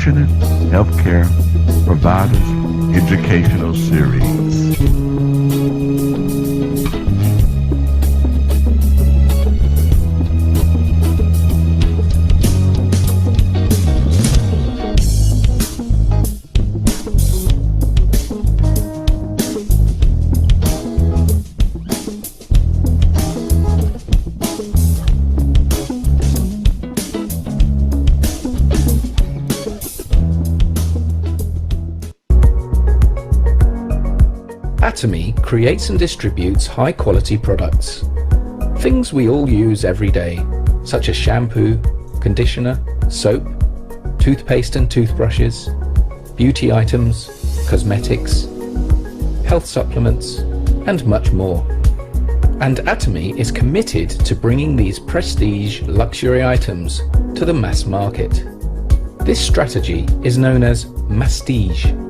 passionate healthcare providers educational series. Atomy creates and distributes high-quality products. Things we all use every day, such as shampoo, conditioner, soap, toothpaste and toothbrushes, beauty items, cosmetics, health supplements, and much more. And Atomy is committed to bringing these prestige luxury items to the mass market. This strategy is known as mastige.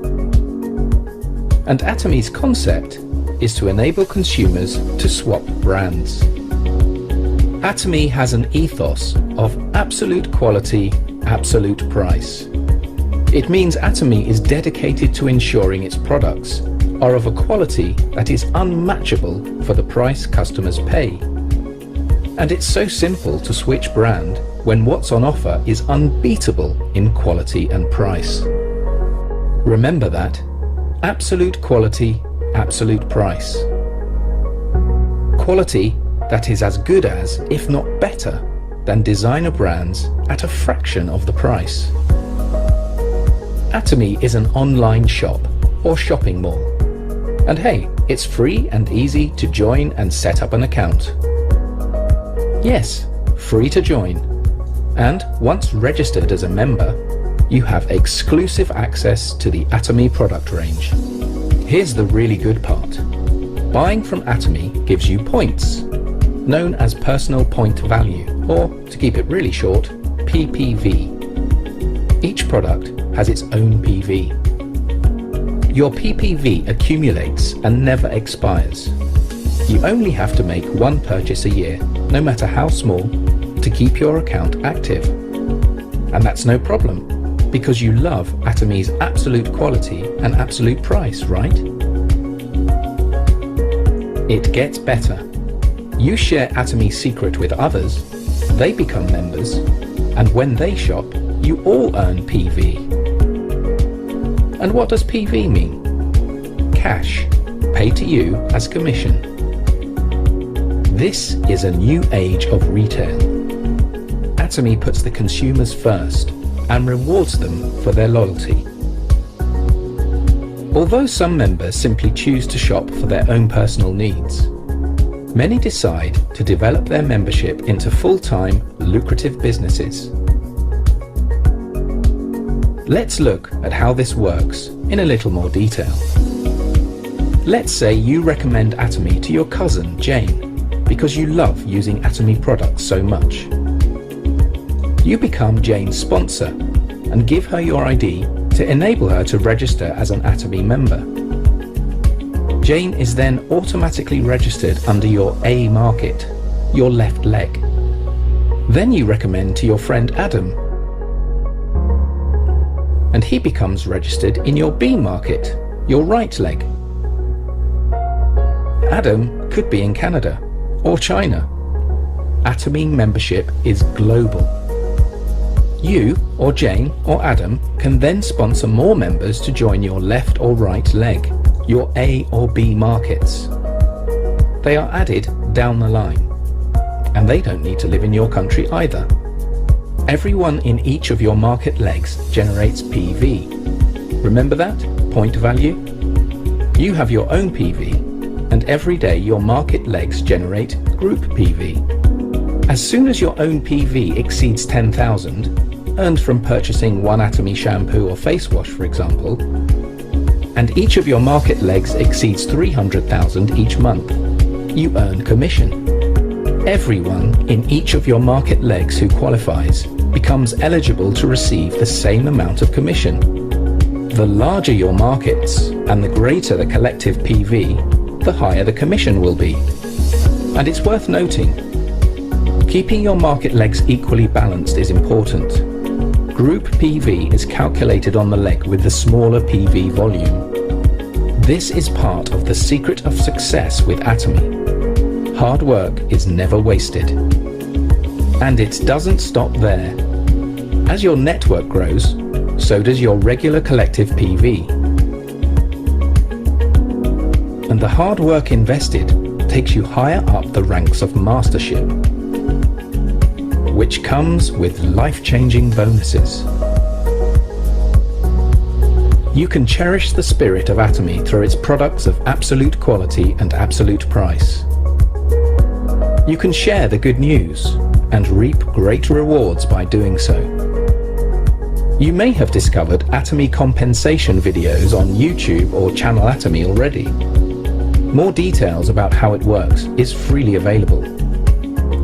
And Atomy's concept is to enable consumers to swap brands. Atomy has an ethos of absolute quality, absolute price. It means Atomy is dedicated to ensuring its products are of a quality that is unmatchable for the price customers pay. And it's so simple to switch brand when what's on offer is unbeatable in quality and price. Remember that. Absolute quality, absolute price. Quality that is as good as, if not better, than designer brands at a fraction of the price. Atomy is an online shop or shopping mall. And hey, it's free and easy to join and set up an account. Yes, free to join. And once registered as a member, you have exclusive access to the Atomy product range. Here's the really good part. Buying from Atomy gives you points, known as personal point value, or to keep it really short, PPV. Each product has its own PV. Your PPV accumulates and never expires. You only have to make one purchase a year, no matter how small, to keep your account active. And that's no problem, because you love Atomy's absolute quality and absolute price, right? It gets better. You share Atomy's secret with others, they become members, and when they shop, you all earn PV. And what does PV mean? Cash, paid to you as commission. This is a new age of retail. Atomy puts the consumers first and rewards them for their loyalty. Although some members simply choose to shop for their own personal needs, many decide to develop their membership into full-time, lucrative businesses. Let's look at how this works in a little more detail. Let's say you recommend Atomy to your cousin, Jane, because you love using Atomy products so much. You become Jane's sponsor and give her your ID to enable her to register as an Atomy member. Jane is then automatically registered under your A market, your left leg. Then you recommend to your friend Adam, and he becomes registered in your B market, your right leg. Adam could be in Canada or China. Atomy membership is global. You, or Jane, or Adam can then sponsor more members to join your left or right leg, your A or B markets. They are added down the line, and they don't need to live in your country either. Everyone in each of your market legs generates PV. Remember that? Point value? You have your own PV, and every day your market legs generate group PV. As soon as your own PV exceeds 10,000, earned from purchasing one Atomy shampoo or face wash, for example, and each of your market legs exceeds 300,000 each month, you earn commission. Everyone in each of your market legs who qualifies becomes eligible to receive the same amount of commission. The larger your markets and the greater the collective PV, the higher the commission will be. And it's worth noting, keeping your market legs equally balanced is important. Group PV is calculated on the leg with the smaller PV volume. This is part of the secret of success with Atomy. Hard work is never wasted. And it doesn't stop there. As your network grows, so does your regular collective PV. And the hard work invested takes you higher up the ranks of mastership, which comes with life-changing bonuses. You can cherish the spirit of Atomy through its products of absolute quality and absolute price. You can share the good news and reap great rewards by doing so. You may have discovered Atomy compensation videos on YouTube or Channel Atomy already. More details about how it works is freely available.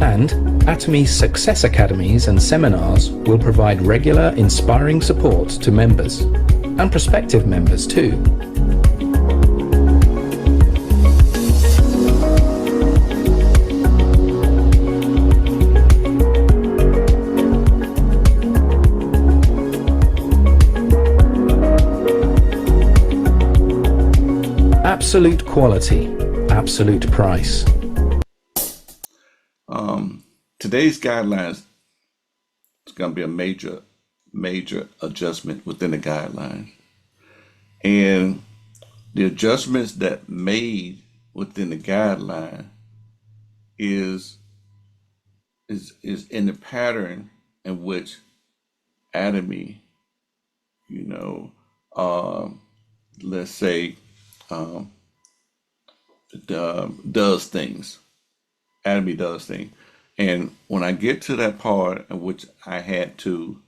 And Atomy's Success Academies and seminars will provide regular, inspiring support to members, and prospective members too. Absolute quality, absolute price. Today's guidelines is going to be a major adjustment within the guidelines. And the adjustments that made within the guideline is in the pattern in which Atomy, let's say, does things. Atomy does things. And when I get to that part in which I had to,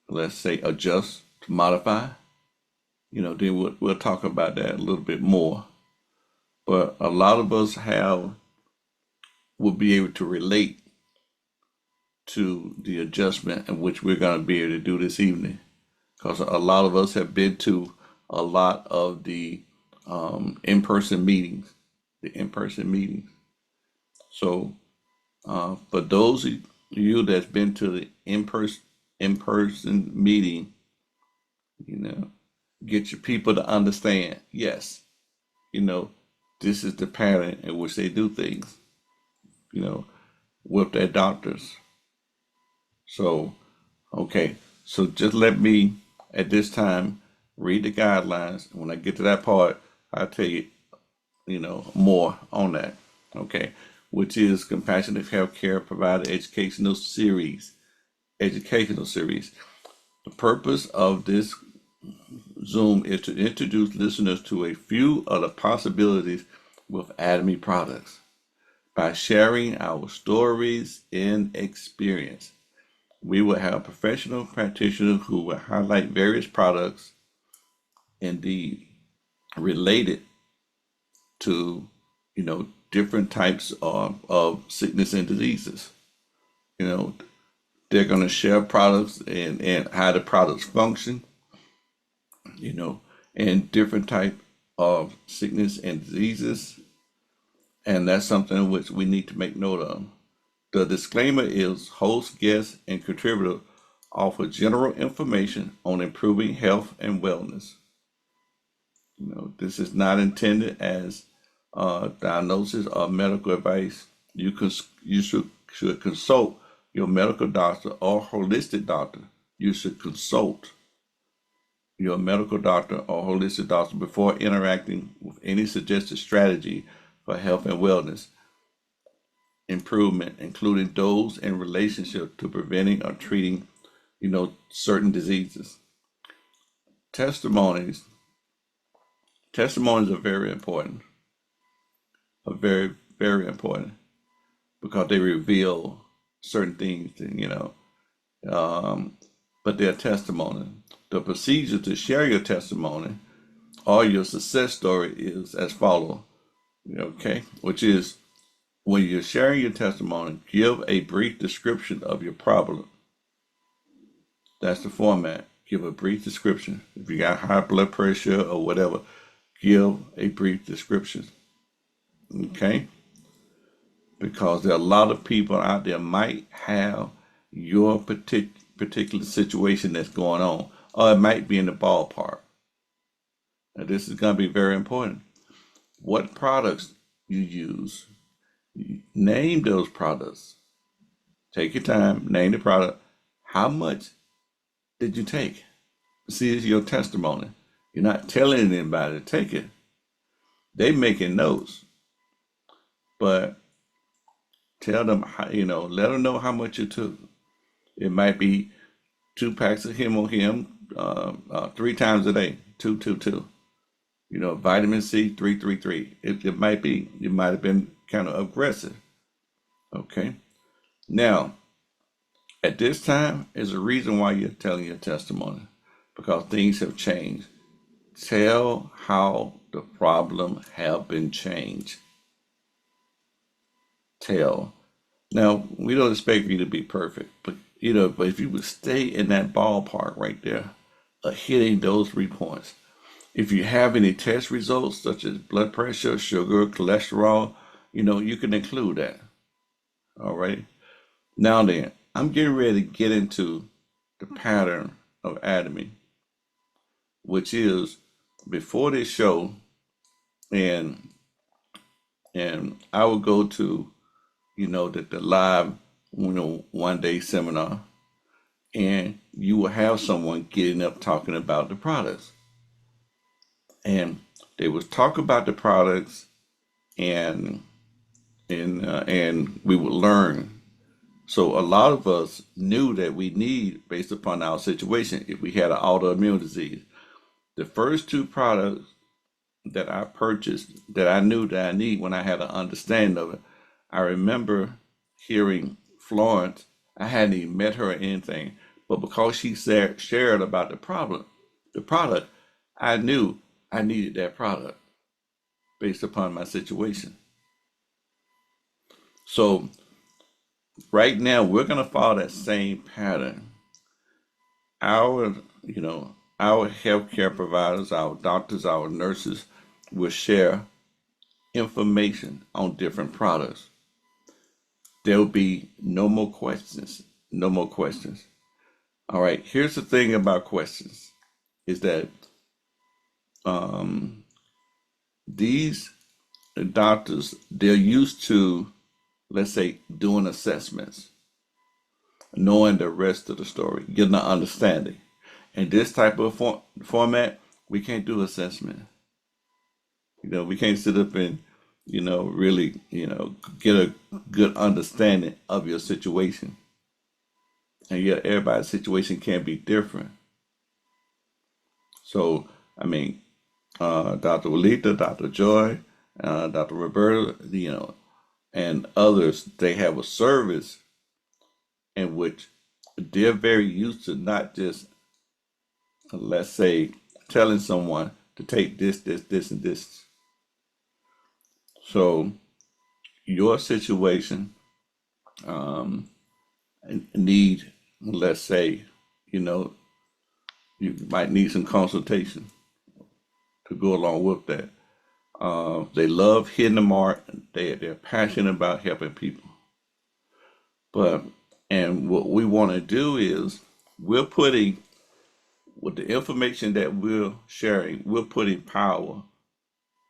let's say, adjust, to modify, then we'll talk about that a little bit more. But a lot of us will be able to relate to the adjustment in which we're going to be able to do this evening, because a lot of us have been to a lot of the in-person meetings, So for those of you that's been to the in-person meeting, get your people to understand, yes, this is the pattern in which they do things, with their doctors. So, okay, so just let me, at this time, read the guidelines. When I get to that part, I'll tell you, more on that, okay, which is Compassionate Healthcare Provider Educational Series. The purpose of this Zoom is to introduce listeners to a few of the possibilities with Atomy products by sharing our stories and experience. We will have professional practitioners who will highlight various products indeed related to, different types of sickness and diseases. They're going to share products and how the products function, and different type of sickness and diseases. And that's something which we need to make note of. The disclaimer is host, guest, and contributor offer general information on improving health and wellness. This is not intended as diagnosis or medical advice. You should consult your medical doctor or holistic doctor. You should consult your medical doctor or holistic doctor before interacting with any suggested strategy for health and wellness improvement, including those in relationship to preventing or treating, certain diseases. Testimonies are very important. Are very, very important because they reveal certain things, but they're testimony. The procedure to share your testimony or your success story is as follows, okay? Which is, when you're sharing your testimony, give a brief description of your problem. That's the format. Give a brief description. If you got high blood pressure or whatever, give a brief description. Okay? Because there are a lot of people out there might have your particular situation that's going on, or it might be in the ballpark. Now, this is going to be very important. What products you use, name those products. Take your time, name the product. How much did you take? See, it's your testimony. You're not telling anybody to take it. They making notes, but tell them, let them know how much you took. It might be 2 packs of him or him 3 times a day, two. Vitamin C, 3. It might be, you might have been kind of aggressive. Okay. Now, at this time, is a reason why you're telling your testimony, because things have changed. Tell how the problem have been changed. Tell. Now, we don't expect you to be perfect, but if you would stay in that ballpark right there, hitting those 3 points. If you have any test results such as blood pressure, sugar, cholesterol, you can include that. All right. Now then, I'm getting ready to get into the pattern of anatomy, which is before this show, and I will go to the live 1 day seminar, and you will have someone getting up talking about the products, and they will talk about the products, and we would learn. So a lot of us knew that we need, based upon our situation, if we had an autoimmune disease, the first 2 products that I purchased that I knew that I need when I had an understanding of it. I remember hearing Florence. I hadn't even met her or anything, but because she shared about the product, I knew I needed that product based upon my situation. So right now we're going to follow that same pattern. Our healthcare providers, our doctors, our nurses will share information on different products. There'll be no more questions. No more questions. All right. Here's the thing about questions is that these doctors, they're used to, let's say, doing assessments, knowing the rest of the story, getting an understanding. In this type of format, we can't do assessment. We can't sit up and, really, get a good understanding of your situation. And yet everybody's situation can be different. So, I mean, Dr. Walita, Dr. Joy, Dr. Roberta, and others, they have a service in which they're very used to not just, let's say, telling someone to take this, and this. So your situation need, let's say, you might need some consultation to go along with that. They love hitting the mark. They're passionate about helping people. And what we want to do is we're putting, with the information that we're sharing, we're putting power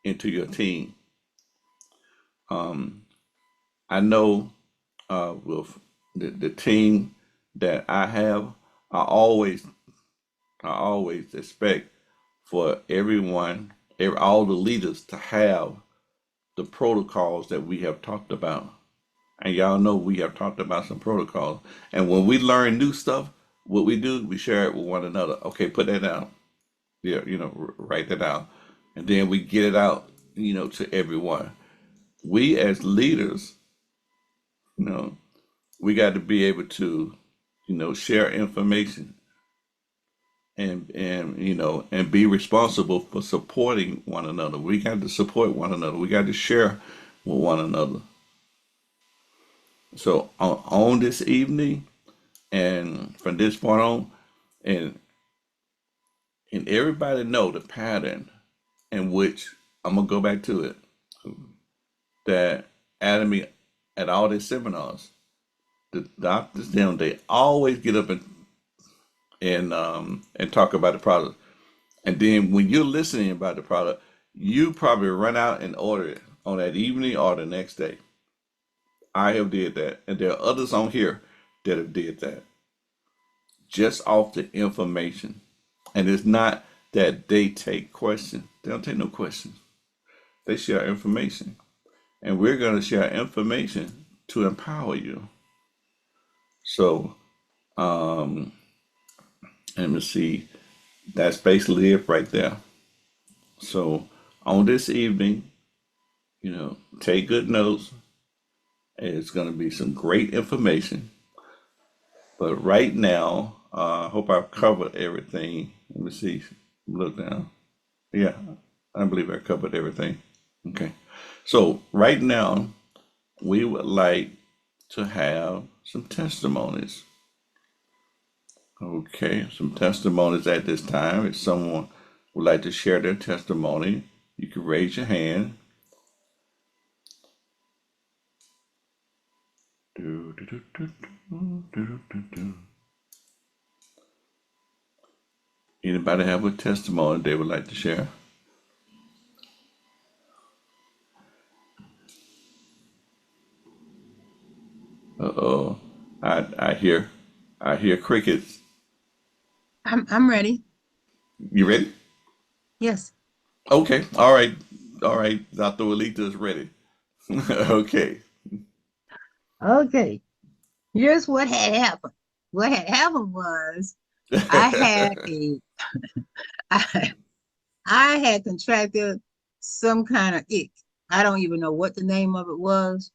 into your team. I know with the team that I have, I always expect for everyone, all the leaders to have the protocols that we have talked about. And y'all know we have talked about some protocols. And when we learn new stuff, what we do, we share it with one another. Okay, put that down. Yeah, write that down. And then we get it out, to everyone. We as leaders, we got to be able to, share information and be responsible for supporting one another. We got to support one another. We got to share with one another. So on this evening, and from this point on, and everybody know the pattern in which I'm gonna go back to it. That Anatomy at all their seminars, the doctors, they always get up and and talk about the product. And then when you're listening about the product, you probably run out and order it on that evening or the next day. I have did that, and there are others on here that have did that just off the information. And it's not that they take questions; they don't take no questions. They share information, and we're going to share information to empower you. So, um, let me see. That's basically it right there. So, on this evening, take good notes. It's going to be some great information. But right now, I hope I've covered everything. Let me see. Look down. Yeah, I believe I covered everything. Okay. So right now, we would like to have some testimonies. Okay, some testimonies at this time. If someone would like to share their testimony, you can raise your hand. Do, do, do, do, do, do, do, do. Anybody have a testimony they would like to share? Uh-oh. I hear crickets. I'm ready. You ready? Yes. Okay. All right. All right. Dr. Walita is ready. Okay. Okay. Here's what had happened. What had happened was I had a I, I had contracted some kind of ick. I don't even know what the name of it was.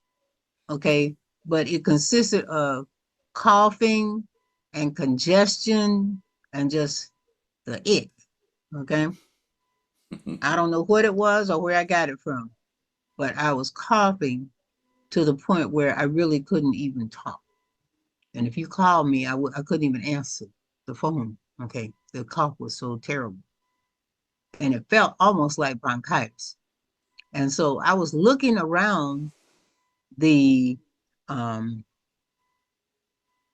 Okay, but it consisted of coughing and congestion and just the ick. Okay. I don't know what it was or where I got it from, but I was coughing to the point where I really couldn't even talk. And if you called me, I couldn't even answer the phone. Okay. The cough was so terrible. And it felt almost like bronchitis. And so I was looking around the um,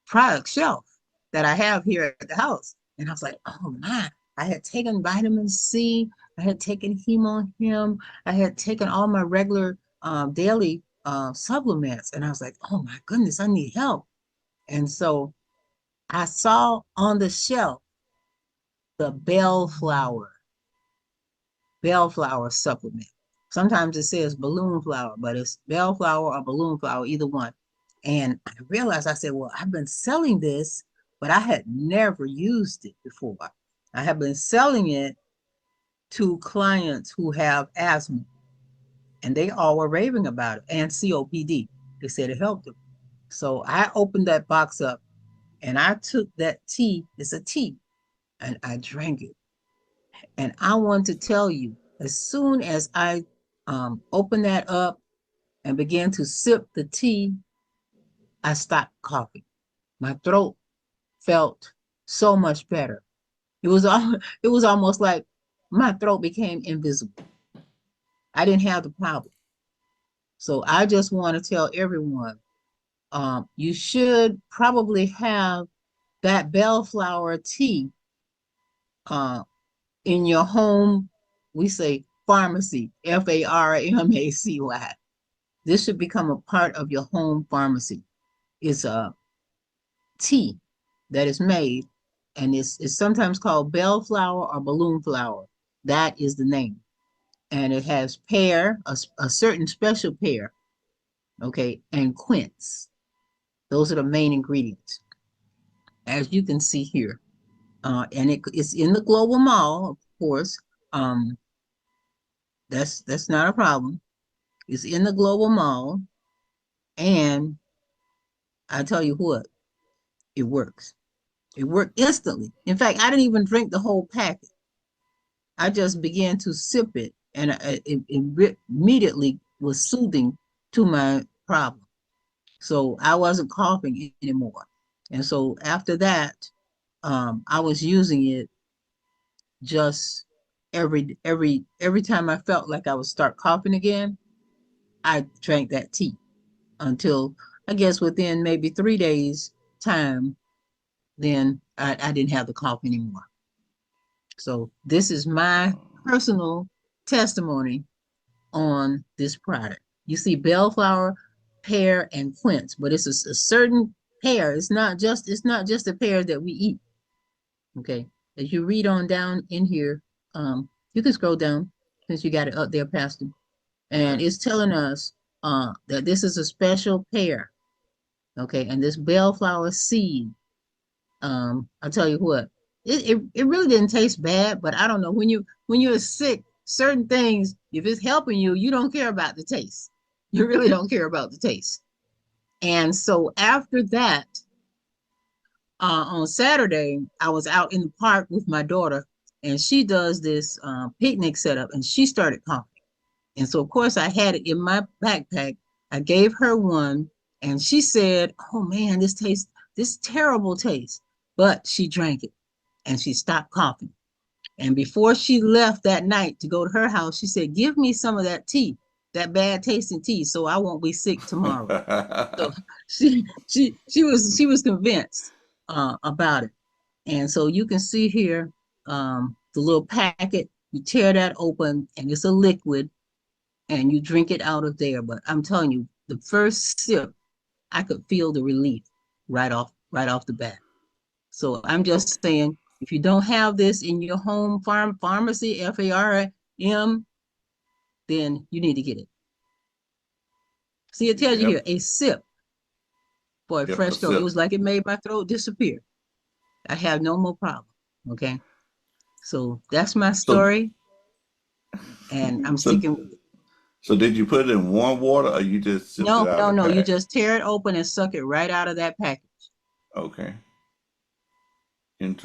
product shelf that I have here at the house. And I was like, oh my, I had taken vitamin C, I had taken Hemo, I had taken all my regular daily supplements. And I was like, oh my goodness, I need help. And so I saw on the shelf the bellflower supplement. Sometimes it says balloon flower, but it's bellflower or balloon flower, either one. And I realized, I said, well, I've been selling this, but I had never used it before. I have been selling it to clients who have asthma, and they all were raving about it, and COPD. They said it helped them. So I opened that box up and I took that tea, it's a tea, and I drank it. And I want to tell you, as soon as I opened that up and began to sip the tea, I stopped coughing. My throat felt so much better. It was almost like my throat became invisible. I didn't have the problem. So I just want to tell everyone, you should probably have that bellflower tea uh, in your home. We say pharmacy, Pharmacy. This should become a part of your home pharmacy. It's a tea that is made, and it's sometimes called bellflower or balloon flower. That is the name. And it has pear, a certain special pear, okay, and quince. Those are the main ingredients, as you can see here. And it's in the global mall, of course. Um, that's not a problem. It's in the global mall, and I tell you what, it works. It worked instantly. In fact, I didn't even drink the whole packet. I just began to sip it, and it immediately was soothing to my problem. So I wasn't coughing anymore. And so after that, I was using it just every time I felt like I would start coughing again, I drank that tea until I guess within maybe 3 days time, then I didn't have the cough anymore. So this is my personal testimony on this product. You see bellflower, pear, and quince, but it's a certain pear. It's not just the pear that we eat. Okay. As you read on down in here, you can scroll down since you got it up there, Pastor. And Okay. it's telling us that this is a special pear. Okay, and this bellflower seed, I'll tell you what, it really didn't taste bad, but I don't know, when you're sick, certain things, if it's helping you, you don't care about the taste. You really don't care about the taste. And so after that, on Saturday, I was out in the park with my daughter, and she does this picnic setup, and she started coughing. And so, of course, I had it in my backpack. I gave her one, and she said, "Oh man, this terrible taste." But she drank it, and she stopped coughing. And before she left that night to go to her house, she said, "Give me some of that tea, that bad tasting tea, so I won't be sick tomorrow." So she was convinced about it. And so you can see here the little packet. You tear that open, and it's a liquid, and you drink it out of there. But I'm telling you, the first sip, I could feel the relief right off the bat. So I'm just Okay. saying, if you don't have this in your home pharmacy, FARM, then you need to get it. See, it tells you here, Yep. a sip for a Yep. fresh A throat. It sip. was like it made my throat disappear. I have no more problem. Okay. So that's my So, story, and I'm so, sticking with it. so did you put it in warm water or you just sipped it No, out of no, the no. You pack? just tear it open and suck it right out of that package. Okay.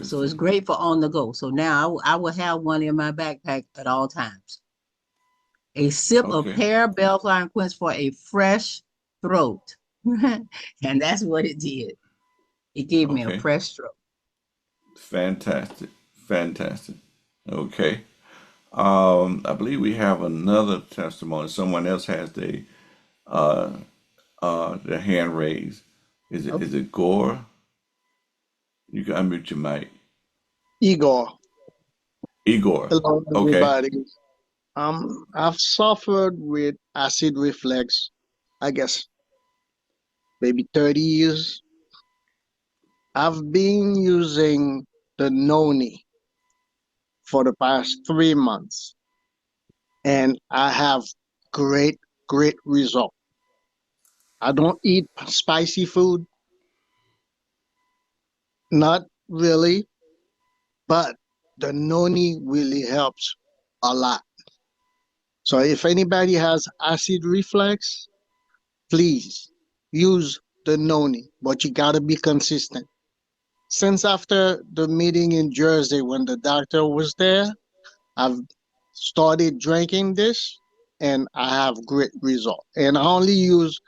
So it's Interesting. great for on the go. So now I will have one in my backpack at all times. A sip of Okay. pear, bellflower, and quince for a fresh throat. And that's what it did. It gave me a Okay. fresh throat. Fantastic. Fantastic. Okay. I believe we have another testimony. Someone else has uh the hand raised. Okay. Is it Gore? You can unmute your mic. Igor, Igor. hello Okay. everybody. I've suffered with acid reflux, I guess maybe 30 years. I've been using the Noni for the past 3 months, and I have great result. I don't eat spicy food, not really, but the Noni really helps a lot. So if anybody has acid reflux, please use the noni, but you gotta be consistent. Since after the meeting in Jersey when the doctor was there, I've started drinking this and I have great result. And I only use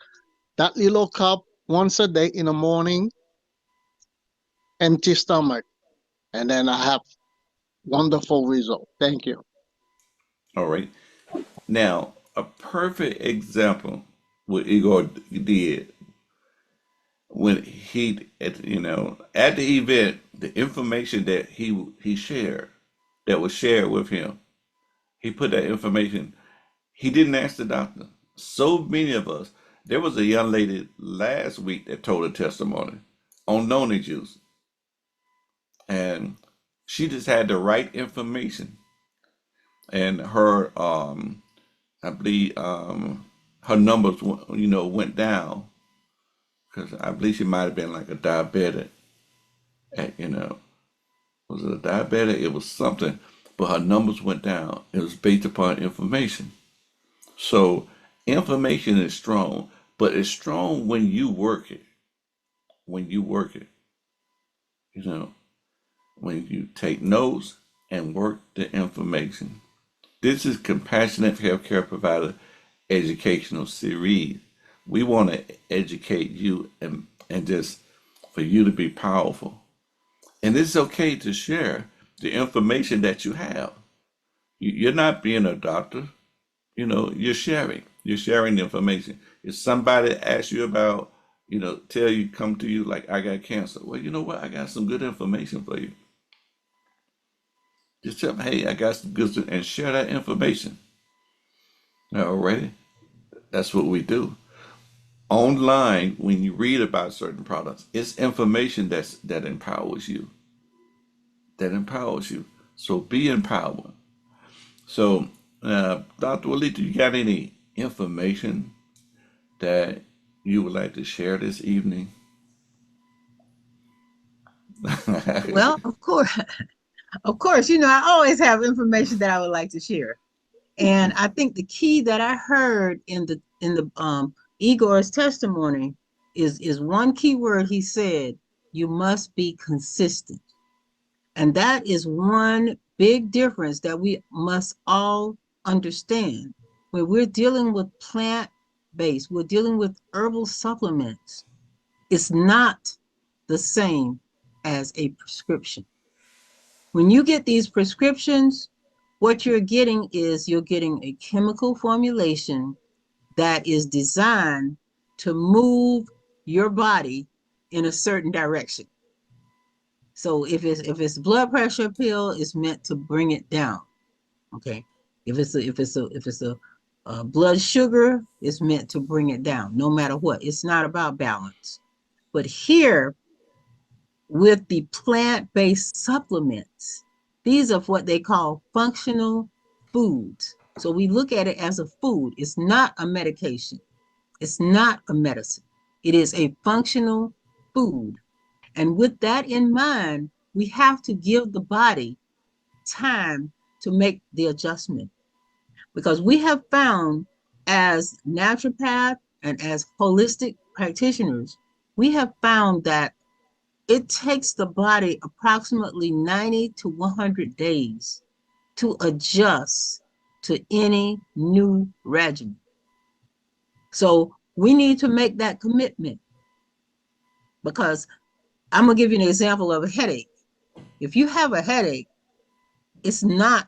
that little cup once a day in the morning, empty stomach, and then I have wonderful result. Thank you. All right. Now, a perfect example what Igor did when at the event, the information that he shared, that was shared with him, he put that information. He didn't ask the doctor. So many of us. There was a young lady last week that told a testimony on noni juice, and she just had the right information, and I believe her numbers went down because I believe she might have been like a diabetic. At, was it a diabetic? It was something, but her numbers went down. It was based upon information. So information is strong, but it's strong when you work it. When you work it, you know, when you take notes and work the information. This is Compassionate Healthcare Provider Educational Series. We want to educate you and just for you to be powerful. And it's okay to share the information that you have. You're not being a doctor, you're sharing. You're sharing the information. If somebody asks you about tell you, come to you like, I got cancer. Well, you know what? I got some good information for you. Just tell them, hey, I got some good and share that information. Alrighty, that's what we do. Online, when you read about certain products, it's information that empowers you. That empowers you. So be empowered. So, Dr. Walita, you got any information that you would like to share this evening? Well, of course, of course, I always have information that I would like to share. And I think the key that I heard in the Igor's testimony is one key word. He said, you must be consistent. And that is one big difference that we must all understand. When we're dealing with plant-based, we're dealing with herbal supplements, it's not the same as a prescription. When you get these prescriptions, what you're getting a chemical formulation that is designed to move your body in a certain direction. So if it's blood pressure pill, it's meant to bring it down. Okay. If it's a blood sugar, it's meant to bring it down. No matter what, it's not about balance. But here, with the plant-based supplements, these are what they call functional foods. So we look at it as a food. It's not a medication. It's not a medicine. It is a functional food. And with that in mind, we have to give the body time to make the adjustment. Because we have found, as naturopath and as holistic practitioners, we have found that it takes the body approximately 90 to 100 days to adjust to any new regimen. So we need to make that commitment, because I'm going to give you an example of a headache. If you have a headache, it's not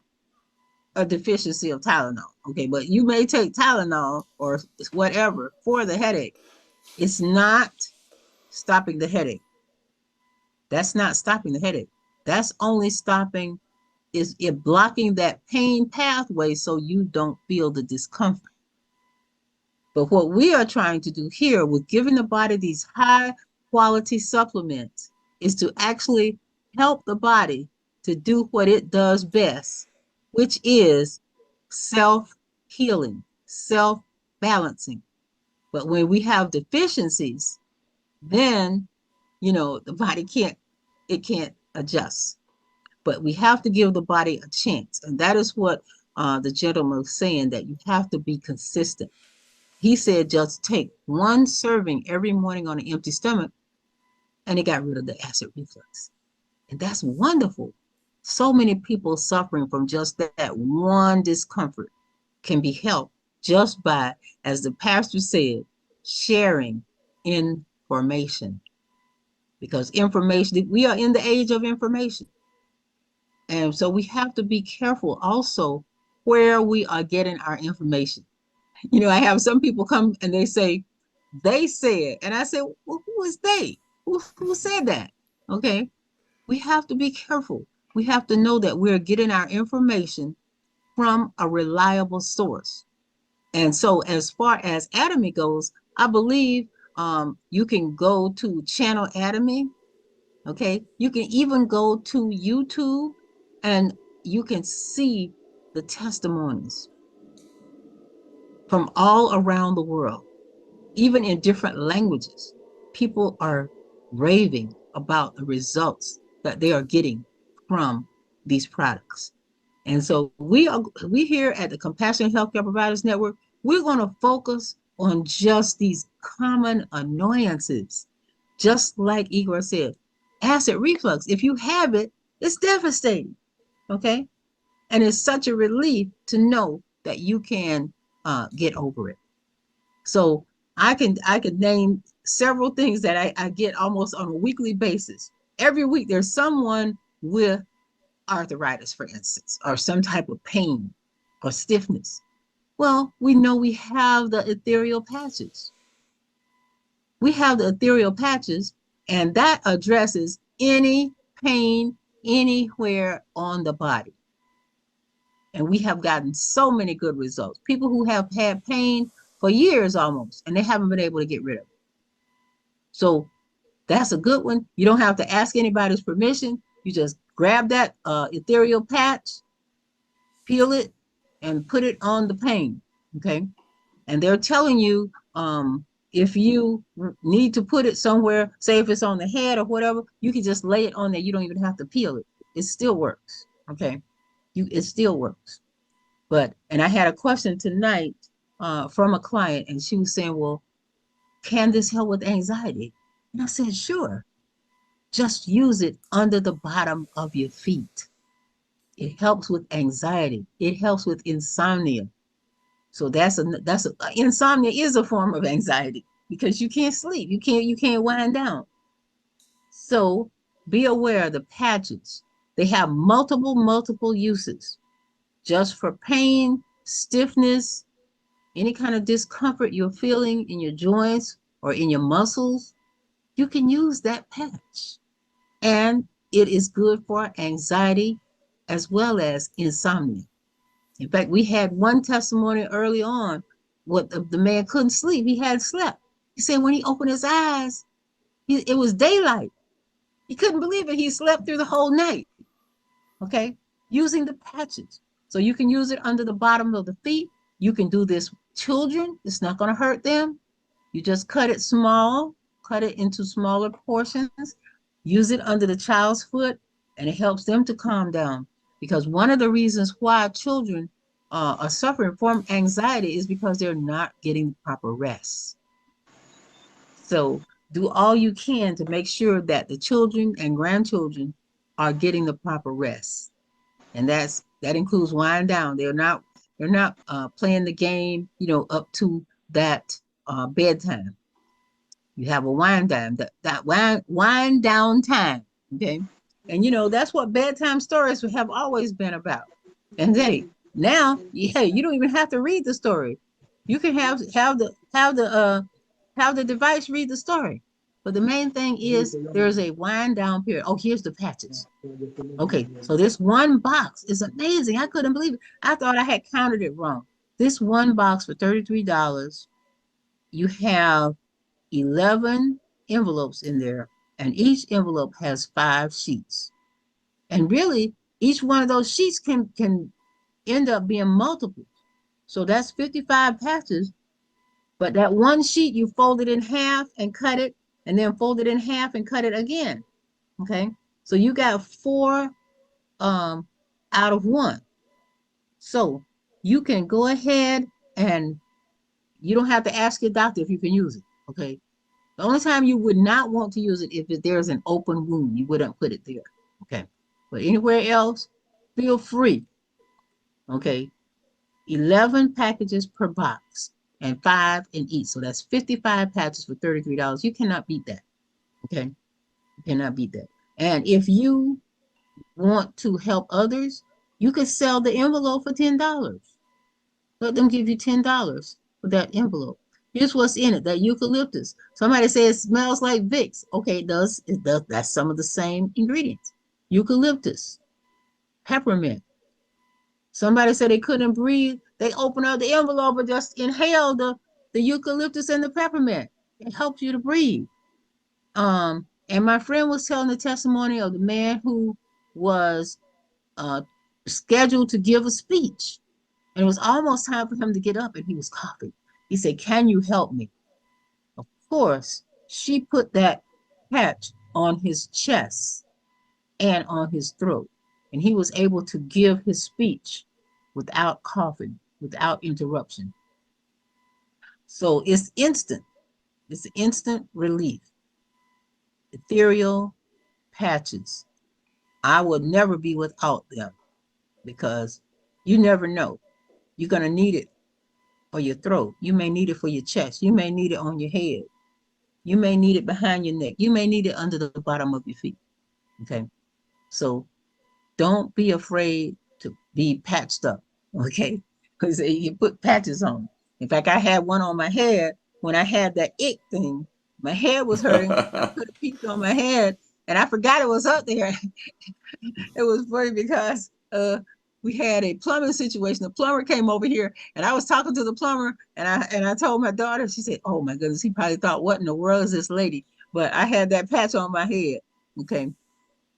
a deficiency of Tylenol, okay? But you may take Tylenol or whatever for the headache. It's not stopping the headache. That's not stopping the headache. That's only stopping, is it blocking that pain pathway so you don't feel the discomfort. But what we are trying to do here with giving the body these high quality supplements is to actually help the body to do what it does best, which is self-healing, self-balancing. But when we have deficiencies, then, the body can't adjust. But we have to give the body a chance. And that is what the gentleman was saying, that you have to be consistent. He said just take one serving every morning on an empty stomach, and it got rid of the acid reflux. And that's wonderful. So many people suffering from just that one discomfort can be helped just by, as the pastor said, sharing information. Because information, we are in the age of information. And so we have to be careful also where we are getting our information. I have some people come and they say, they said, and I say, well, who is they? Who said that? Okay. We have to be careful. We have to know that we're getting our information from a reliable source. And so as far as Atomy goes, I believe you can go to Channel Atomy. Okay. You can even go to YouTube and you can see the testimonies from all around the world, even in different languages. People are raving about the results that they are getting from these products. And so we here at the Compassionate Healthcare Providers Network, we're going to focus on just these common annoyances. Just like Igor said, acid reflux, if you have it, it's devastating. Okay. And it's such a relief to know that you can get over it. So I could name several things that I get almost on a weekly basis. Every week there's someone with arthritis, for instance, or some type of pain or stiffness. Well, we know we have the ethereal patches. We have the ethereal patches, and that addresses any pain anywhere on the body. And we have gotten so many good results. People who have had pain for years almost, and they haven't been able to get rid of it. So that's a good one. You don't have to ask anybody's permission. You just grab that ethereal patch, peel it, and put it on the pain. Okay. And they're telling you if you need to put it somewhere, say if it's on the head or whatever, you can just lay it on there. You don't even have to peel it. It still works. Okay. It still works. And I had a question tonight from a client, and she was saying, well, can this help with anxiety? And I said, sure. Just use it under the bottom of your feet. It helps with anxiety. It helps with insomnia. So insomnia is a form of anxiety because you can't sleep. You can't wind down. So be aware of the patches. They have multiple uses. Just for pain, stiffness, any kind of discomfort you're feeling in your joints or in your muscles, you can use that patch. And it is good for anxiety as well as insomnia. In fact, we had one testimony early on. What the man couldn't sleep. He had slept. He said when he opened his eyes, it was daylight. He couldn't believe it. He slept through the whole night. Okay, using the patches. So you can use it under the bottom of the feet. You can do this with children. It's not going to hurt them. You just cut it small, cut it into smaller portions, use it under the child's foot, and it helps them to calm down. Because one of the reasons why children are suffering from anxiety is because they're not getting proper rest. So do all you can to make sure that the children and grandchildren are getting the proper rest. And that includes wind down. They're not playing the game, up to that bedtime. You have a wind down, that wind down time. Okay. And that's what bedtime stories have always been about. And now, yeah, you don't even have to read the story. You can have the device read the story. But the main thing is there's a wind down period. Oh, here's the patches. Okay, so this one box is amazing. I couldn't believe it. I thought I had counted it wrong. This one box for $33, you have 11 envelopes in there, and each envelope has 5 sheets. And really, each one of those sheets can end up being multiple. So that's 55 patches. But that one sheet, you fold it in half and cut it, and then fold it in half and cut it again. Okay, so you got 4 out of 1. So you can go ahead and you don't have to ask your doctor if you can use it. Okay. The only time you would not want to use it if there's an open wound, you wouldn't put it there. Okay. But anywhere else, feel free. Okay. 11 packages per box and 5 in each. So that's 55 patches for $33. You cannot beat that. Okay. You cannot beat that. And if you want to help others, you could sell the envelope for $10. Let them give you $10 for that envelope. Here's what's in it, that eucalyptus. Somebody says it smells like Vicks. Okay, it does. It does. That's some of the same ingredients. Eucalyptus, peppermint. Somebody said they couldn't breathe. They open up the envelope and just inhale the eucalyptus and the peppermint. It helps you to breathe. And my friend was telling the testimony of the man who was scheduled to give a speech. And it was almost time for him to get up and he was coughing. He said, "Can you help me?" Of course, she put that patch on his chest and on his throat. And he was able to give his speech without coughing, without interruption. So it's instant. It's instant relief. Ethereal patches. I would never be without them because you never know. You're going to need it for your throat. You may need it for your chest. You may need it on your head. You may need it behind your neck. You may need it under the bottom of your feet. Okay. So don't be afraid to be patched up. Okay. Because you put patches on. In fact, I had one on my head when I had that ick thing. My head was hurting. I put a piece on my head and I forgot it was up there. It was funny because we had a plumbing situation. The plumber came over here and I was talking to the plumber and I told my daughter, she said, "Oh my goodness, he probably thought, what in the world is this lady?" But I had that patch on my head. Okay.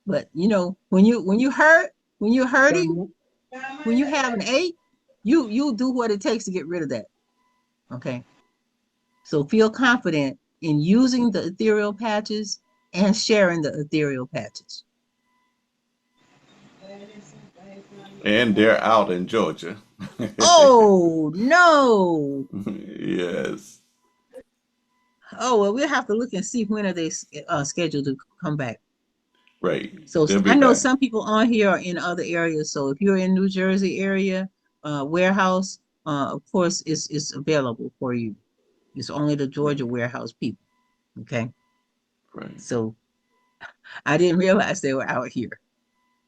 But you know, when you're hurting, when you have an ache, you do what it takes to get rid of that. Okay. So feel confident in using the ethereal patches and sharing the ethereal patches. And they're out in Georgia. Oh no. Yes. Oh well, we'll have to look and see when are they scheduled to come back. Right. So They'll be I know back. some people on here are in other areas. So if you're in New Jersey area, warehouse, of course, is available for you. It's only the Georgia warehouse people. Okay. Right. So I didn't realize they were out here,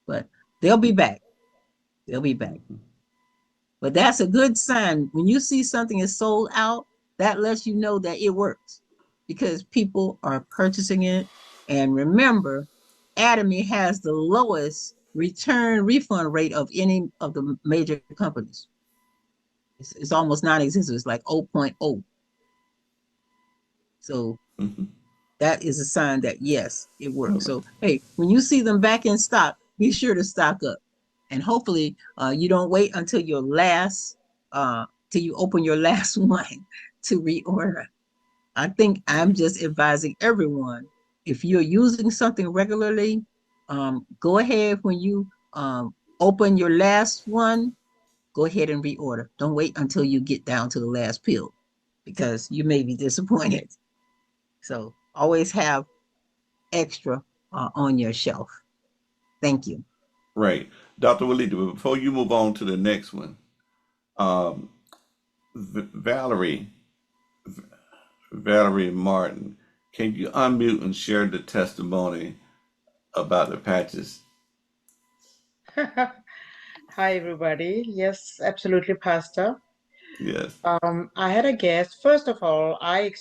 but they'll be back. They'll be back. Mhm. But that's a good sign. When you see something is sold out, that lets you know that it works because people are purchasing it. And remember, Atomy has the lowest return refund rate of any of the major companies. It's almost non-existent. It's like 0.0. So Mhm. that is a sign that yes, it works. Okay. So hey, when you see them back in stock, be sure to stock up, and hopefully you don't wait until your last till you open your last one to reorder. I think I'm just advising everyone, if you're using something regularly, go ahead when you open your last one, go ahead and reorder. Don't wait until you get down to the last pill because you may be disappointed. So always have extra on your shelf. Thank you. Right. Dr. Walida, before you move on to the next one, um, Valerie, Valerie Martin, can you unmute and share the testimony about the patches? Hi, everybody. Yes, absolutely, Pastor. Yes. I had a guest. First of all, I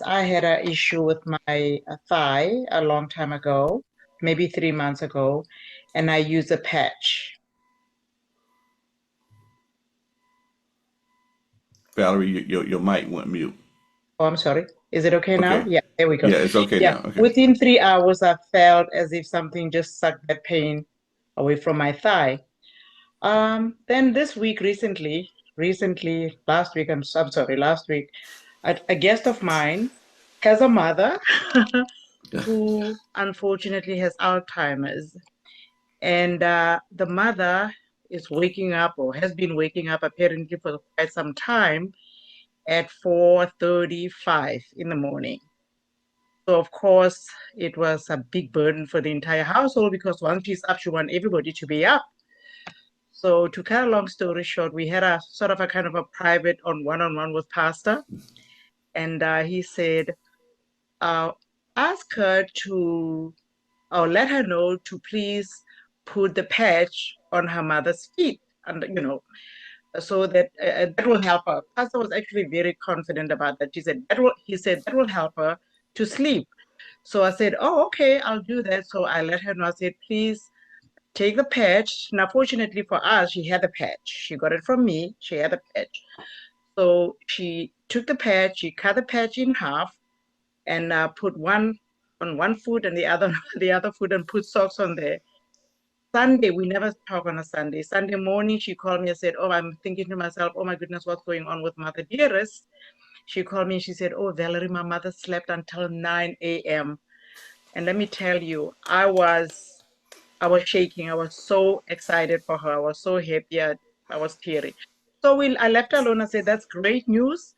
had an issue with my thigh a long time ago, maybe 3 months ago, and I used a patch. Valerie, your mic went mute. Oh, I'm sorry. Is it okay now? Okay. Yeah, there we go. Yeah, it's okay Yeah, now. Okay. within 3 hours, I felt as if something just sucked that pain away from my thigh. Then this week, recently, last week, I'm sorry, last week, a guest of mine has a mother who unfortunately has Alzheimer's. And the mother is waking up or has been waking up apparently for quite some time at 4:35 in the morning. So of course, it was a big burden for the entire household because once she's up, she wants everybody to be up. So to cut a long story short, we had a sort of a kind of a private one-on-one with Pastor, and he said, uh, ask her to, or let her know to please put the patch on her mother's feet, and so that that will help her. Pastor was actually very confident about that. He said that will help her to sleep. So I said, oh, okay, I'll do that. So I let her know. I said, please take the patch. Now, fortunately for us, she had the patch. She got it from me. She had the patch. So she took the patch, she cut the patch in half and put one on one foot and the other the other foot and put socks on there. Sunday, we never talk on a Sunday. Sunday morning, she called me and said, oh, I'm thinking to myself, oh my goodness, what's going on with Mother Dearest? She called me and she said, oh, Valerie, my mother slept until 9 a.m. And let me tell you, I was shaking. I was so excited for her. I was so happy. I was teary. So I left her alone. I said, that's great news.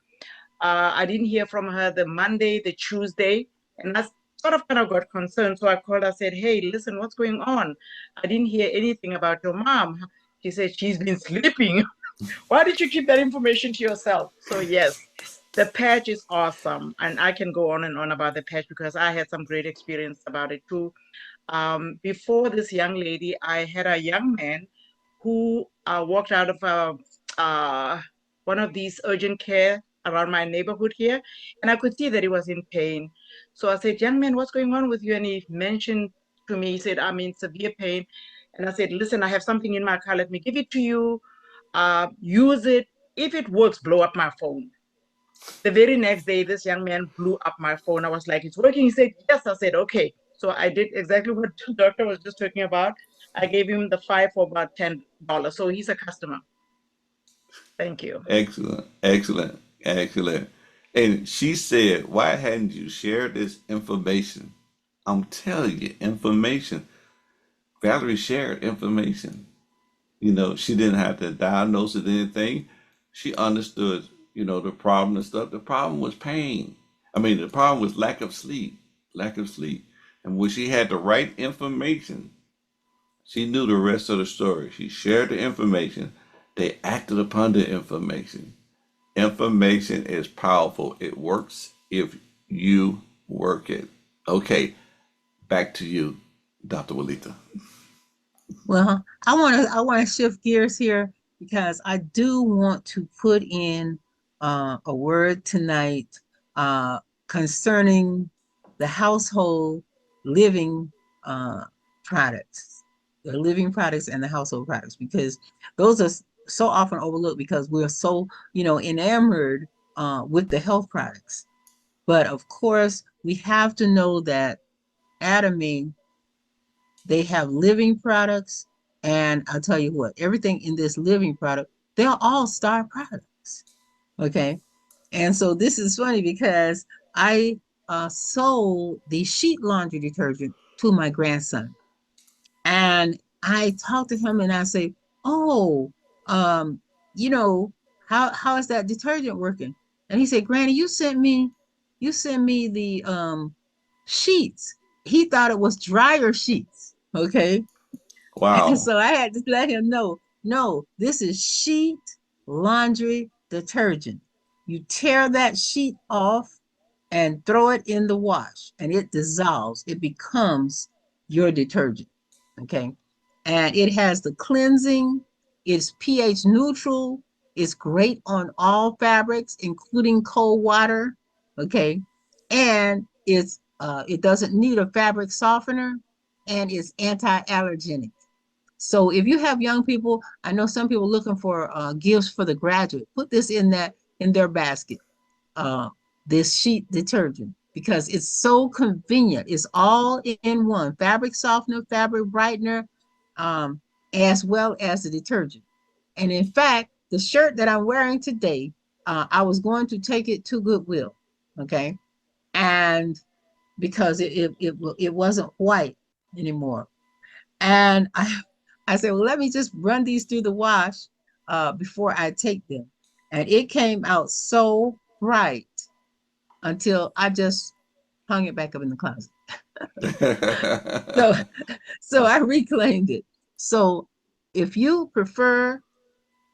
I didn't hear from her the Monday, the Tuesday, and I sort of kind of got concerned. So I called her, said, hey, listen, what's going on? I didn't hear anything about your mom. She said, she's been sleeping. Why did you keep that information to yourself? So yes, the patch is awesome. And I can go on and on about the patch because I had some great experience about it too. Before this young lady, I had a young man who walked out of one of these urgent care around my neighborhood here, and I could see that he was in pain. So I said, "Young man, what's going on with you?" And he mentioned to me, he said, "I'm in severe pain." And I said, "Listen, I have something in my car. Let me give it to you. Use it. If it works, blow up my phone." The very next day, this young man blew up my phone. I was like, "It's working." He said, "Yes." I said, "Okay." So I did exactly what the doctor was just talking about. I gave him the five for about $10. So he's a customer. Thank you. Excellent, excellent, excellent. And she said, why hadn't you shared this information? I'm telling you, information. Valerie shared information. You know, she didn't have to diagnose it anything. She understood, you know, the problem and stuff. The problem was pain. I mean, the problem was lack of sleep, lack of sleep. And when she had the right information, she knew the rest of the story. She shared the information. They acted upon the information. Information is powerful. It works if you work it. Okay, back to you, Dr. Walita. Well, I want to shift gears here because I do want to put in a word tonight uh, concerning the household living uh, products, the living products and the household products, because those are so often overlooked because we're so, enamored with the health products. But of course, we have to know that Atomy, they have living products, and I'll tell you what, everything in this living product, they're all star products. Okay. And so this is funny because I sold the sheet laundry detergent to my grandson. And I talked to him and I say, "Oh, um, you know, how is that detergent working?" And he said, "Granny, you sent me the sheets." He thought it was dryer sheets. Okay. And Wow. so I had to let him know, no, this is sheet laundry detergent. You tear that sheet off and throw it in the wash, and it dissolves. It becomes your detergent. Okay. And it has the cleansing, it's pH neutral, it's great on all fabrics, including cold water. Okay. And it doesn't need a fabric softener, and it's anti-allergenic. So if you have young people, I know some people looking for gifts for the graduate, put this in their basket, uh, this sheet detergent, because it's so convenient. It's all in one: fabric softener, fabric brightener, um, as well as the detergent. And in fact, the shirt that I'm wearing today, I was going to take it to Goodwill, okay, and because it wasn't white anymore. And I said, well, let me just run these through the wash before I take them. And it came out so bright until I just hung it back up in the closet. So, so I reclaimed it. So if you prefer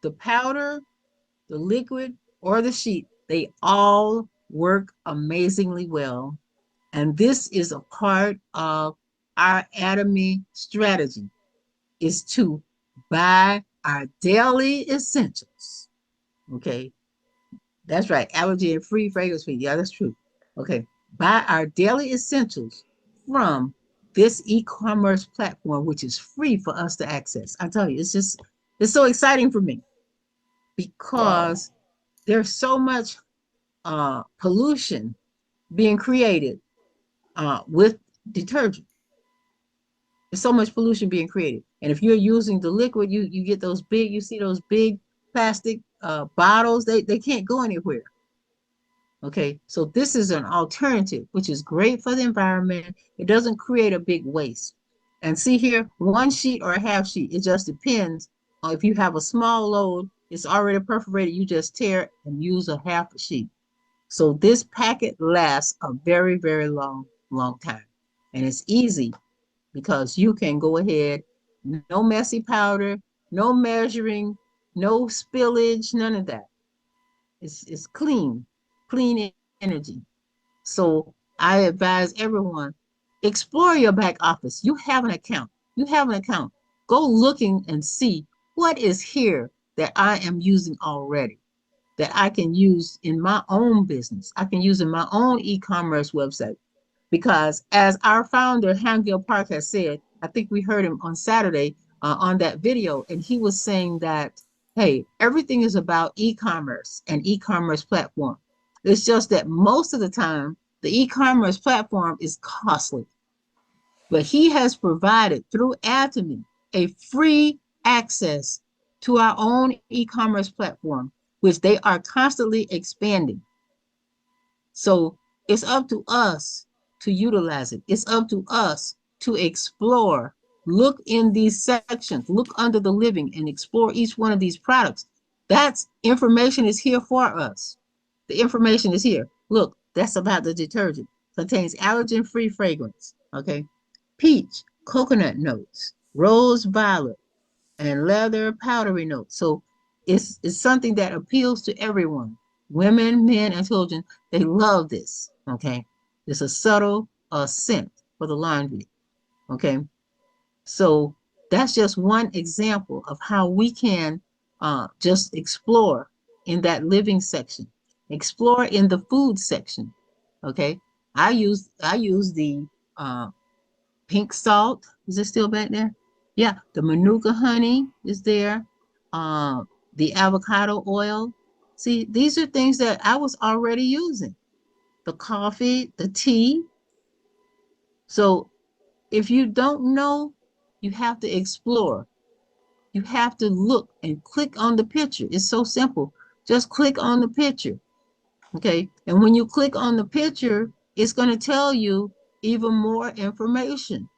the powder, the liquid, or the sheet, they all work amazingly well. And this is a part of our Atomy strategy, is to buy our daily essentials. Okay, that's right. Allergy and free, fragrance free. Yeah, that's true. Okay, buy our daily essentials from this e-commerce platform, which is free for us to access. I tell you, it's so exciting for me Wow. because there's so much pollution being created with detergent. There's so much pollution being created. And if you're using the liquid, you get those big, you see those big plastic bottles, they can't go anywhere. Okay, so this is an alternative, which is great for the environment. It doesn't create a big waste. And see here, one sheet or a half sheet, it just depends on if you have a small load, it's already perforated, you just tear it and use a half a sheet. So this packet lasts a very, very long, long time. And it's easy because you can go ahead, no messy powder, no measuring, no spillage, none of that. It's clean, clean energy. So I advise everyone, explore your back office. You have an account. You have an account. Go looking and see what is here that I am using already. that I can use in my own business. I can use in my own e-commerce website. Because as our founder, Hangil Park, has said, I think we heard him on Saturday on that video, and he was saying that, hey, everything is about e-commerce and e-commerce platform. It's just that most of the time, the e-commerce platform is costly. But he has provided through Atomy a free access to our own e-commerce platform, which they are constantly expanding. So it's up to us to utilize it. It's up to us to explore, look in these sections, look under the living and explore each one of these products. That's information is here for us. The information is here. Look, that's about the detergent. Contains allergen-free fragrance. Okay. Peach, coconut notes, rose violet, and leather powdery notes. So it's something that appeals to everyone. Women, men, and children, they love this. Okay. It's a subtle scent for the laundry. Okay. So that's just one example of how we can just explore in that living section, explore in the food section. Okay. I use the pink salt. Is it still back there? Yeah, the manuka honey is there. Uh, the avocado oil. See, these are things that I was already using. The coffee, the tea. So if you don't know, you have to explore. You have to look and click on the picture. It's so simple. Just click on the picture. Okay. And when you click on the picture, it's going to tell you even more information.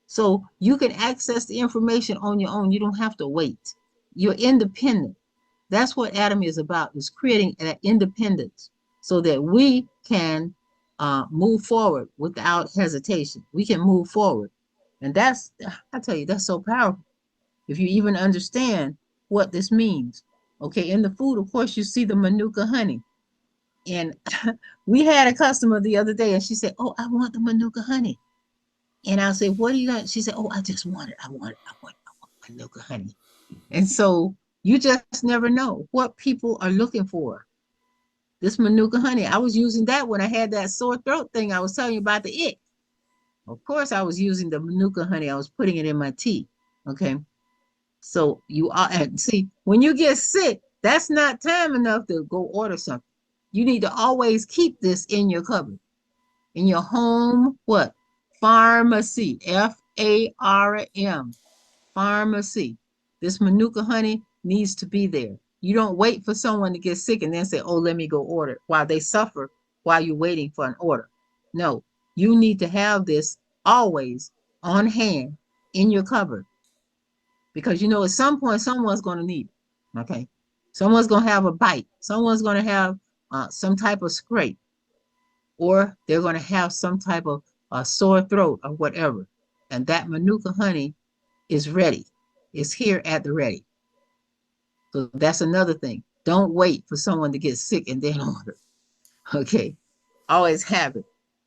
So you can access the information on your own. You don't have to wait. You're independent. That's what Atomy is about, is creating that independence so that we can move forward without hesitation. We can move forward. And that's, I tell you, that's so powerful. If you even understand what this means. Okay, in the food, of course, you see the manuka honey. And we had a customer the other day and she said, oh, I want the manuka honey. And I'll say, what are you going? She said, oh, I just want it. I want it. I want manuka honey. And so you just never know what people are looking for. This manuka honey, I was using that when I had that sore throat thing I was telling you about the ick. Of course, I was using the manuka honey. I was putting it in my tea. Okay. So you are, and see, when you get sick, that's not time enough to go order something. You need to always keep this in your cupboard, in your home, what? Pharmacy, F-A-R-M, pharmacy. This manuka honey needs to be there. You don't wait for someone to get sick and then say, oh, let me go order it while they suffer while you're waiting for an order. No, you need to have this always on hand in your cupboard because you know at some point someone's going to need it. Okay. Someone's going to have a bite. Someone's going to have some type of scrape, or they're going to have some type of sore throat or whatever. And that manuka honey is ready. It's here at the ready. So that's another thing. Don't wait for someone to get sick and then order. Okay. Always have it.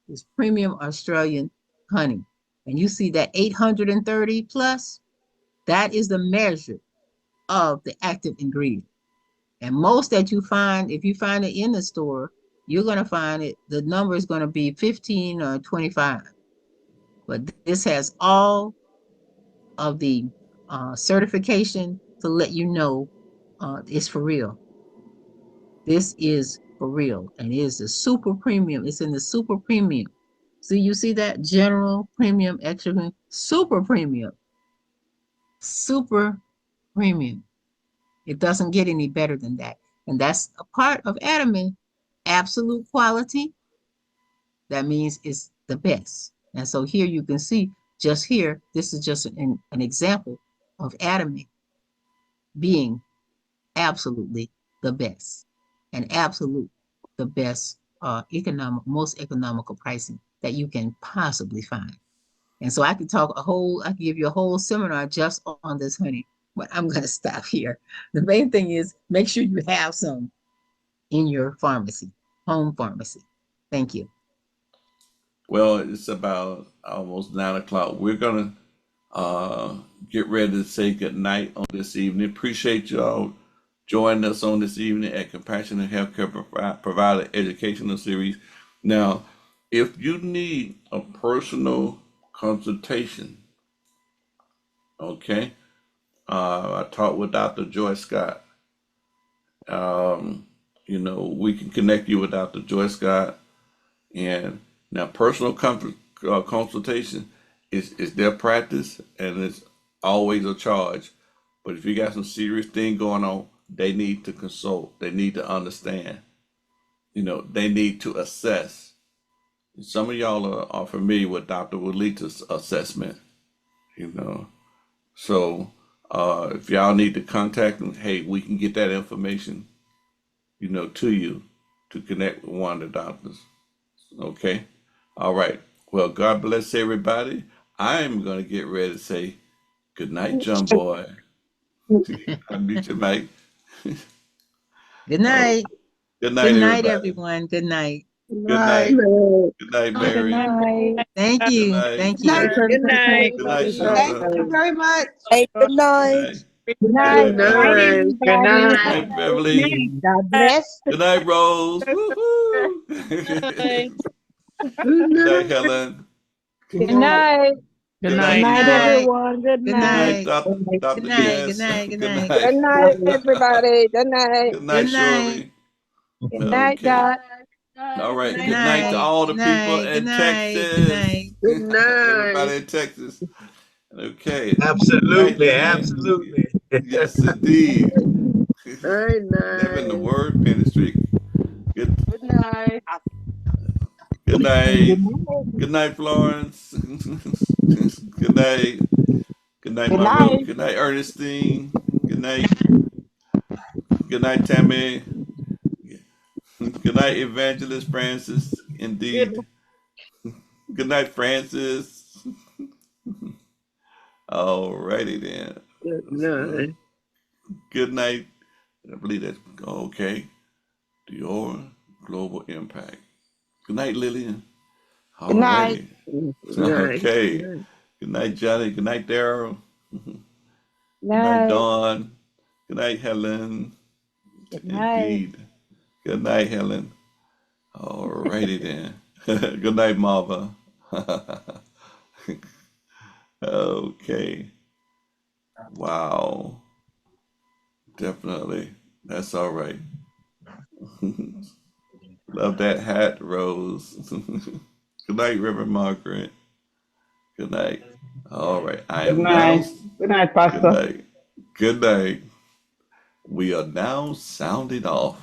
It's premium Australian honey. And you see that 830 plus, that is the measure of the active ingredient. And most that you find, if you find it in the store, you're going to find it, the number is going to be 15 or 25. But this has all of the certification to let you know it's for real. This is for real. And it is the super premium. It's in the super premium. So you see that? General, premium, extra premium, super premium. Super premium. It doesn't get any better than that. And that's a part of Atomy. Absolute quality. That means it's the best. And so here you can see just here, this is just an example of Atomy being absolutely the best and absolute the best most economical pricing that you can possibly find. And so I could I could give you a whole seminar just on this honey, but I'm going to stop here. The main thing is make sure you have some in your pharmacy, home pharmacy. Thank you. Well, it's about almost 9 o'clock. We're gonna get ready to say good night on this evening. Appreciate y'all joining us on this evening at Compassionate Healthcare Provider Educational Series. Now, if you need a personal consultation, okay, I talked with Dr. Joy Scott. We can connect you with Dr. Joy Scott. And now, personal consultation is their practice, and it's always a charge. But if you got some serious thing going on, they need to consult. They need to understand. They need to assess. Some of y'all are familiar with Dr. Walita's assessment. So if y'all need to contact them, hey, we can get that information, to you to connect with one of the doctors. Okay. All right. Well, God bless everybody. I'm going to get ready to say good night, John Boy. Unmute your mic. Good night. Good night, Good night, everybody. everyone. Good night. Good night. Good night, Mary. Thank Good you. night. Thank you. Good night. Good night, Thank Shonda. you very much. Hey, good Good night. night. Good Good night. night, Good night. Good Good night. night, Beverly. God bless. Good night, Rose. Woohoo. Good night, Helen. Good night. Good night. Good night, Eva. everyone. Good Good Good night, night. night. Dr. Good Dr. night. Good Jess. night. Good Good night. night. Good night, everybody. Good night. Good Good night, night. Shirley. Good night, Okay. Dot. All right. Good Good night to night. all the Good people night. Good in night. Good night. Texas. Good night. Everybody in Texas. Okay. Good night, Absolutely, Lillian. absolutely. Yes, indeed. Night, Living the night. word ministry. Good Good night. good Good night. night. Good night, Florence. Good night. Good night, Good Monroe. night. Good night, Ernestine. Good night. Good night, Tammy. Good night, Evangelist Francis. Good Indeed. Good night, Francis. Alrighty then. Good night. Good night. I believe that's okay. Your global impact. Good night, Lillian. Good night. Alrighty. Good night. Okay. Good night, Johnny. Good night, Daryl. Good night, Night. Dawn. Good night, Helen. Good night. Indeed. Good night, Helen. Alrighty then. Good night, Marva. Okay. Wow. Definitely. That's all right. Love that hat, Rose. Good night, Reverend Margaret. Good night. All right. I Good am now. night. Good night, Good Pastor. night. Good night. We are now sounding off.